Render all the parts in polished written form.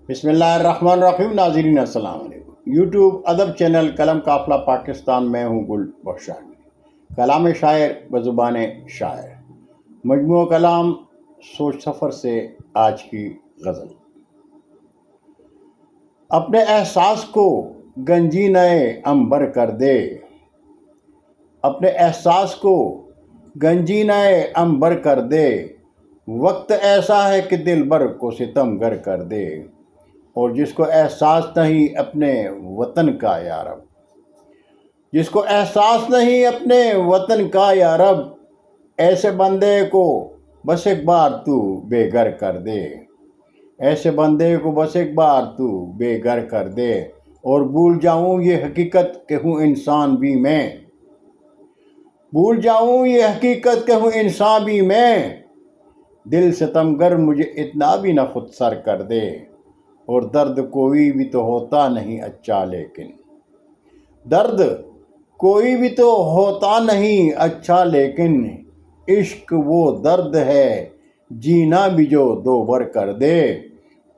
بسم اللہ الرحمن الرحیم. ناظرین السلام علیکم. یوٹیوب ادب چینل قلم قافلہ پاکستان میں ہوں گل بخشانی. کلام شاعر بزبان شاعر. مجموعہ کلام سوچ سفر سے آج کی غزل. اپنے احساس کو گنجینہ عنبر کر دے. اپنے احساس کو گنجینہ عنبر کر دے. وقت ایسا ہے کہ دل بر کو ستم گر کر دے. اور جس کو احساس نہیں اپنے وطن کا یا رب، جس کو احساس نہیں اپنے وطن کا یا رب، ایسے بندے کو بس ایک بار تو بے گھر کر دے. ایسے بندے کو بس ایک بار تو بے گھر کر دے. اور بھول جاؤں یہ حقیقت کہ ہوں انسان بھی میں. بھول جاؤں یہ حقیقت کہ ہوں انسان بھی میں. دل ستمگر مجھے اتنا بھی نہ خود سر کر دے. اور درد کوئی بھی تو ہوتا نہیں اچھا، لیکن درد کوئی بھی تو ہوتا نہیں اچھا، لیکن عشق وہ درد ہے جینا بھی جو دو بر کر دے.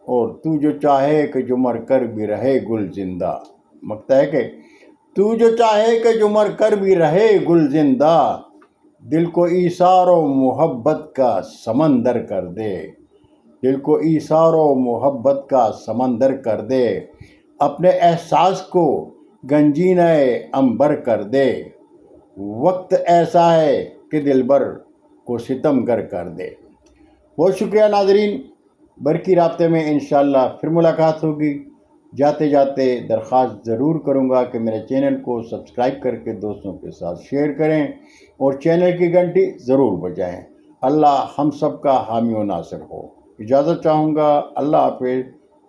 اور تو جو چاہے کہ جو مر کر بھی رہے گل زندہ. مکتا ہے کہ تو جو چاہے کہ جو مر کر بھی رہے گل زندہ، دل کو ایثار و محبت کا سمندر کر دے. دل کو ایثار و محبت کا سمندر کر دے. اپنے احساس کو گنجینہ عنبر کر دے. وقت ایسا ہے کہ دل بر کو ستم گر کر دے. بہت شکریہ ناظرین. برقی رابطے میں انشاءاللہ پھر ملاقات ہوگی. جاتے جاتے درخواست ضرور کروں گا کہ میرے چینل کو سبسکرائب کر کے دوستوں کے ساتھ شیئر کریں اور چینل کی گھنٹی ضرور بجائیں. اللہ ہم سب کا حامی و ناصر ہو. اجازت چاہوں گا. اللہ حافظ.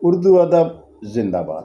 اردو ادب زندہ باد.